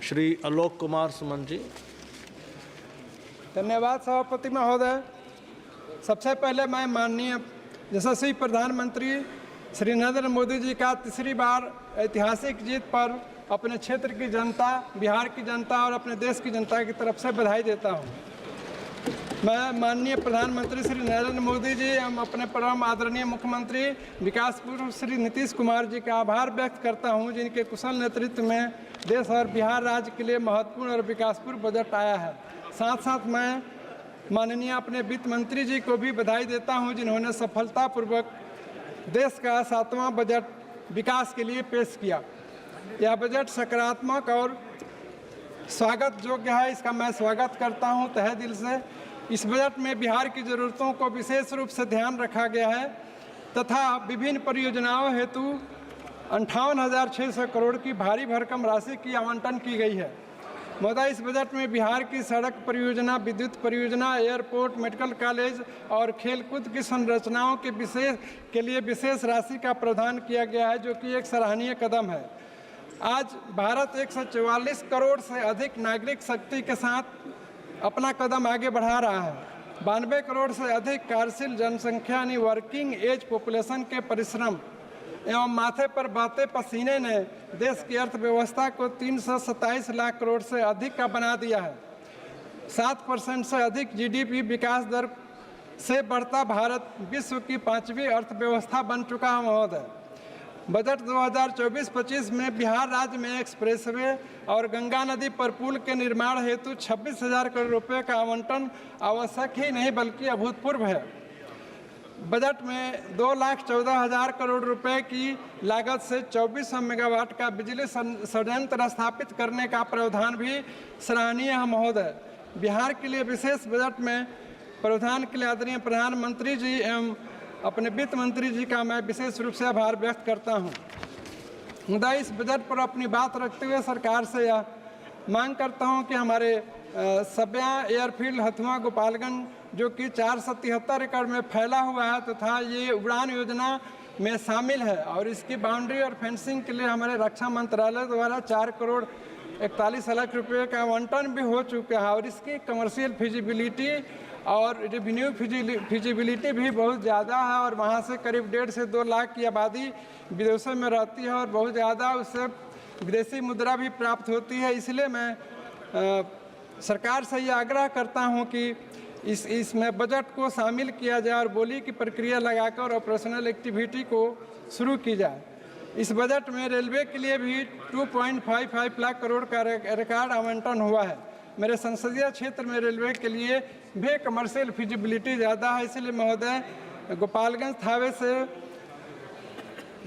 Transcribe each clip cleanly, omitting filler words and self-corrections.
श्री आलोक कुमार सुमन जी। धन्यवाद सभापति महोदय। सबसे पहले मैं माननीय यशस्वी प्रधानमंत्री श्री नरेंद्र मोदी जी का तीसरी बार ऐतिहासिक जीत पर अपने क्षेत्र की जनता, बिहार की जनता और अपने देश की जनता की तरफ से बधाई देता हूं। मैं माननीय प्रधानमंत्री श्री नरेंद्र मोदी जी एवं अपने परम आदरणीय मुख्यमंत्री विकास पुरुष श्री नीतीश कुमार जी का आभार व्यक्त करता हूं, जिनके कुशल नेतृत्व में देश और बिहार राज्य के लिए महत्वपूर्ण और विकासपूर्ण बजट आया है। साथ साथ मैं माननीय अपने वित्त मंत्री जी को भी बधाई देता हूं, जिन्होंने सफलतापूर्वक देश का 7वां बजट विकास के लिए पेश किया। यह बजट सकारात्मक और स्वागत योग्य है, इसका मैं स्वागत करता हूं तहे दिल से। इस बजट में बिहार की ज़रूरतों को विशेष रूप से ध्यान रखा गया है तथा विभिन्न परियोजनाओं हेतु 58,600 करोड़ की भारी भरकम राशि की आवंटन की गई है। महोदय, इस बजट में बिहार की सड़क परियोजना, विद्युत परियोजना, एयरपोर्ट, मेडिकल कॉलेज और खेलकूद की संरचनाओं के लिए विशेष राशि का प्रावधान किया गया है, जो कि एक सराहनीय कदम है। आज भारत 144 करोड़ से अधिक नागरिक शक्ति के साथ अपना कदम आगे बढ़ा रहा है। 92 करोड़ से अधिक कार्यशील जनसंख्या यानी वर्किंग एज पॉपुलेशन के परिश्रम एवं माथे पर बहते पसीने ने देश की अर्थव्यवस्था को 327 लाख करोड़ से अधिक का बना दिया है। 7% से अधिक जीडीपी विकास दर से बढ़ता भारत विश्व की 5वीं अर्थव्यवस्था बन चुका है। महोदय, बजट 2024-25 में बिहार राज्य में एक्सप्रेसवे और गंगा नदी पर पुल के निर्माण हेतु 26,000 करोड़ रुपये का आवंटन आवश्यक ही नहीं बल्कि अभूतपूर्व है। बजट में 2,14,000 करोड़ रुपए की लागत से 2400 मेगावाट का बिजली संयंत्र स्थापित करने का प्रावधान भी सराहनीय है। महोदय, बिहार के लिए विशेष बजट में प्रावधान के लिए आदरणीय प्रधानमंत्री जी एवं अपने वित्त मंत्री जी का मैं विशेष रूप से आभार व्यक्त करता हूं। मुदा इस बजट पर अपनी बात रखते हुए सरकार से यह मांग करता हूं कि हमारे सब्या एयरफील्ड हथुआ गोपालगंज, जो कि 473 एकड़ में फैला हुआ है तथा ये उड़ान योजना में शामिल है और इसकी बाउंड्री और फेंसिंग के लिए हमारे रक्षा मंत्रालय द्वारा 4 करोड़ 41 लाख रुपये का आवंटन भी हो चुका है और इसकी कमर्शियल फिजिबिलिटी और रेवेन्यू फिजिबिलिटी भी बहुत ज़्यादा है और वहाँ से करीब 1.5 से 2 लाख की आबादी विदेशों में रहती है और बहुत ज़्यादा उससे विदेशी मुद्रा भी प्राप्त होती है। इसलिए मैं सरकार से ये आग्रह करता हूँ कि इसमें बजट को शामिल किया जाए और बोली की प्रक्रिया लगाकर ऑपरेशनल एक्टिविटी को शुरू की जाए। इस बजट में रेलवे के लिए भी 2.55 लाख करोड़ का रिकॉर्ड आवंटन हुआ है। मेरे संसदीय क्षेत्र में रेलवे के लिए भी कमर्शियल फिजिबिलिटी ज़्यादा है, इसलिए महोदय गोपालगंज थावे से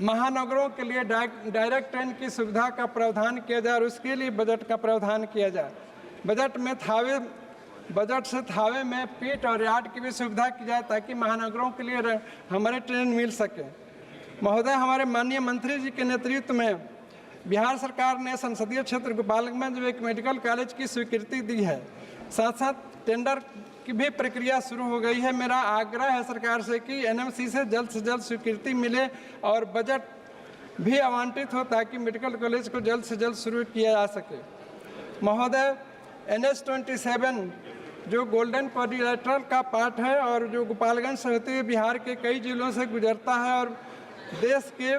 महानगरों के लिए डायरेक्ट ट्रेन की सुविधा का प्रावधान किया जाए और उसके लिए बजट का प्रावधान किया जाए। बजट से थावे में पीट और यार्ड की भी सुविधा की जाए ताकि महानगरों के लिए हमारे ट्रेन मिल सके। महोदय, हमारे माननीय मंत्री जी के नेतृत्व में बिहार सरकार ने संसदीय क्षेत्र गोपालगंज में एक मेडिकल कॉलेज की स्वीकृति दी है। साथ साथ टेंडर की भी प्रक्रिया शुरू हो गई है। मेरा आग्रह है सरकार से कि एनएमसी से जल्द स्वीकृति मिले और बजट भी आवंटित हो ताकि मेडिकल कॉलेज को जल्द से जल्द शुरू किया जा सके। महोदय, NH-27 जो गोल्डन क्वाड्रिलेटरल का पार्ट है और जो गोपालगंज से होते हुए बिहार के कई जिलों से गुजरता है और देश के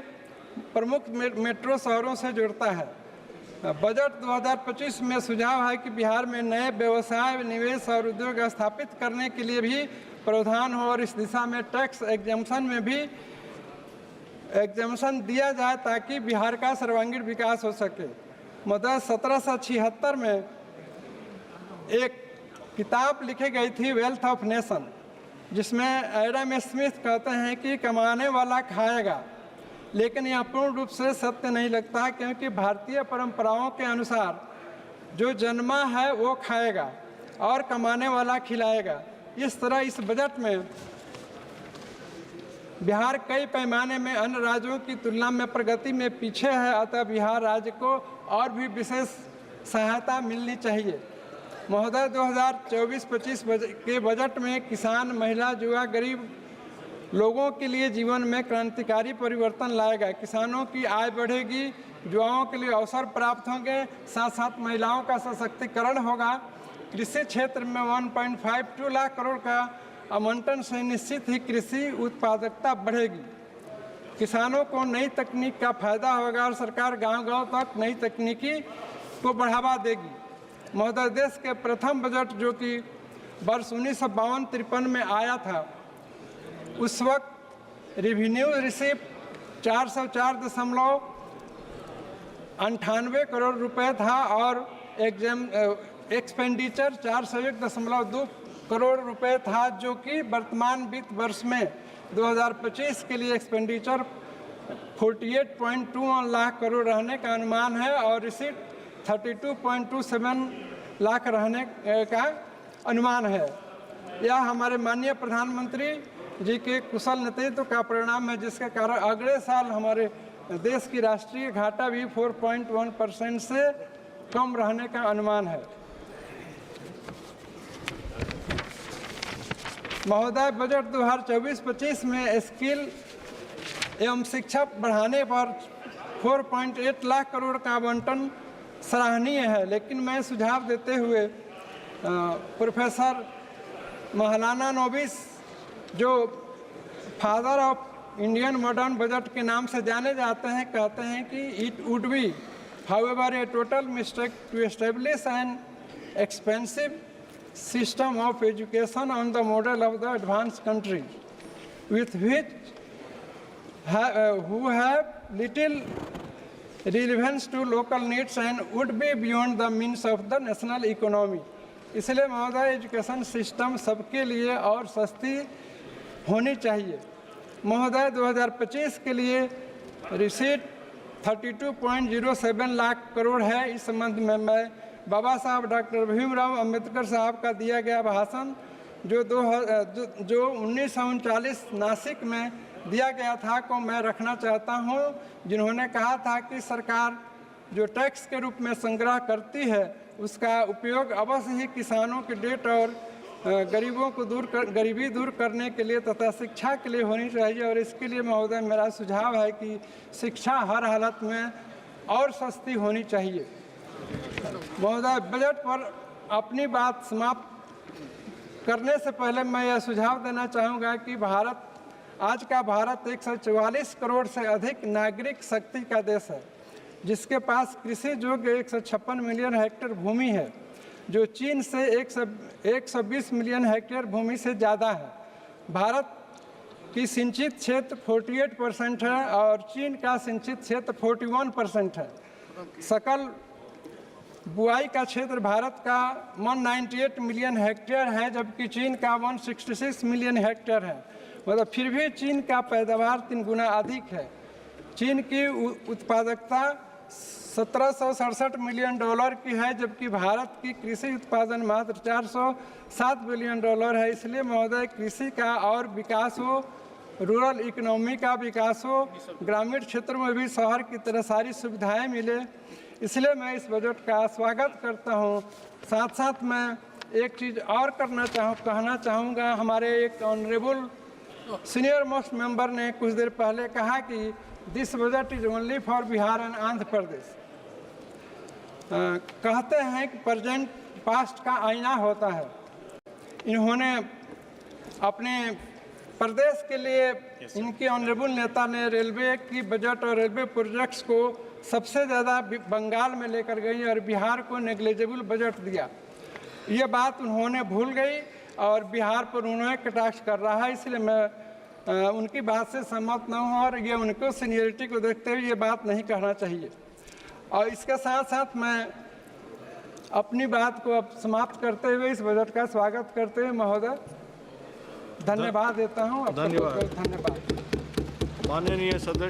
प्रमुख मेट्रो शहरों से जुड़ता है। बजट 2025 में सुझाव है कि बिहार में नए व्यवसाय, निवेश और उद्योग स्थापित करने के लिए भी प्रावधान हो और इस दिशा में टैक्स एग्जम्पशन में भी एग्जम्पशन दिया जाए ताकि बिहार का सर्वांगीण विकास हो सके। महोदय, 1776 में एक किताब लिखी गई थी वेल्थ ऑफ नेशन, जिसमें एडम स्मिथ कहते हैं कि कमाने वाला खाएगा, लेकिन यह पूर्ण रूप से सत्य नहीं लगता क्योंकि भारतीय परंपराओं के अनुसार जो जन्मा है वो खाएगा और कमाने वाला खिलाएगा। इस तरह इस बजट में बिहार कई पैमाने में अन्य राज्यों की तुलना में प्रगति में पीछे है, अतः बिहार राज्य को और भी विशेष सहायता मिलनी चाहिए। महोदय, 2024-25 के बजट में किसान, महिला, युवा, गरीब लोगों के लिए जीवन में क्रांतिकारी परिवर्तन लाएगा। किसानों की आय बढ़ेगी, युवाओं के लिए अवसर प्राप्त होंगे, साथ साथ महिलाओं का सशक्तिकरण होगा। कृषि क्षेत्र में 1.52 लाख करोड़ का आवंटन से निश्चित ही कृषि उत्पादकता बढ़ेगी, किसानों को नई तकनीक का फायदा होगा और सरकार गांव-गांव तक नई तकनीकी को बढ़ावा देगी। महोदय, देश के प्रथम बजट जो कि वर्ष 1952-53 में आया था, उस वक्त रेवेन्यू रिसीव 404.98 करोड़ रुपए था और एक्सपेंडिचर 401.2 करोड़ रुपए था, जो कि वर्तमान वित्त वर्ष में 2025 के लिए एक्सपेंडिचर 48.21 लाख करोड़ रहने का अनुमान है और रिसीट 32.27 लाख रहने का अनुमान है। यह हमारे माननीय प्रधानमंत्री जी के कुशल नेतृत्व का परिणाम है, जिसके कारण अगले साल हमारे देश की राष्ट्रीय घाटा भी 4.1% से कम रहने का अनुमान है। महोदय, बजट 2024-25 में स्किल एवं शिक्षा बढ़ाने पर 4.8 लाख करोड़ का आवंटन सराहनीय है, लेकिन मैं सुझाव देते हुए प्रोफेसर मौलाना नबीस, जो father of Indian modern budget के नाम से जाने जाते हैं, कहते हैं कि it would be however a total mistake to establish an expensive system of education on the model of the advanced countries, with which who have little relevance to local needs and would be beyond the means of the national economy. इसलिए महोदय, education system सबके लिए और सस्ती होनी चाहिए। महोदय, 2025 के लिए रिसीट 32.07 लाख करोड़ है। इस संबंध में मैं बाबा साहब डॉक्टर भीमराव अंबेडकर साहब का दिया गया भाषण जो 1939 नासिक में दिया गया था को मैं रखना चाहता हूं, जिन्होंने कहा था कि सरकार जो टैक्स के रूप में संग्रह करती है उसका उपयोग अवश्य ही किसानों के डेट और गरीबों को गरीबी दूर करने के लिए तथा शिक्षा के लिए होनी चाहिए। और इसके लिए महोदय, मेरा सुझाव है कि शिक्षा हर हालत में और सस्ती होनी चाहिए। महोदय, बजट पर अपनी बात समाप्त करने से पहले मैं यह सुझाव देना चाहूँगा कि आज का भारत 144 करोड़ से अधिक नागरिक शक्ति का देश है, जिसके पास कृषि योग्य 156 मिलियन हेक्टेयर भूमि है, जो चीन से 120 मिलियन हेक्टेयर भूमि से ज़्यादा है। भारत की सिंचित क्षेत्र 48% है और चीन का सिंचित क्षेत्र 41% है। सकल बुआई का क्षेत्र भारत का 198 मिलियन हेक्टेयर है, जबकि चीन का 166 मिलियन हेक्टेयर है। मतलब फिर भी चीन का पैदावार 3 गुना अधिक है। चीन की उत्पादकता 1767 मिलियन डॉलर की है, जबकि भारत की कृषि उत्पादन मात्र 407 बिलियन डॉलर है। इसलिए महोदय, कृषि का और विकास हो, रूरल इकोनॉमी का विकास हो, ग्रामीण क्षेत्रों में भी शहर की तरह सारी सुविधाएं मिले, इसलिए मैं इस बजट का स्वागत करता हूं। साथ साथ मैं एक चीज़ और कहना चाहूँगा। हमारे एक ऑनरेबल सीनियर मोस्ट मेंबर ने कुछ देर पहले कहा कि this budget is only for Bihar and Andhra Pradesh. कहते हैं कि प्रेजेंट पास्ट का आईना होता है। इन्होंने अपने प्रदेश के लिए, इनके ऑनरेबल नेता ने रेलवे की बजट और रेलवे प्रोजेक्ट्स को सबसे ज़्यादा बंगाल में लेकर गई और बिहार को नेग्लिजिबल बजट दिया। ये बात उन्होंने भूल गई और बिहार पर उन्होंने कटाक्ष कर रहा है, इसलिए मैं उनकी बात से सहमत न हूँ और ये उनको सीनियरिटी को देखते हुए ये बात नहीं कहना चाहिए। और इसके साथ साथ मैं अपनी बात को अब समाप्त करते हुए इस बजट का स्वागत करते हुए महोदय धन्यवाद देता हूँ। धन्यवाद। धन्यवाद। माननीय सदस्य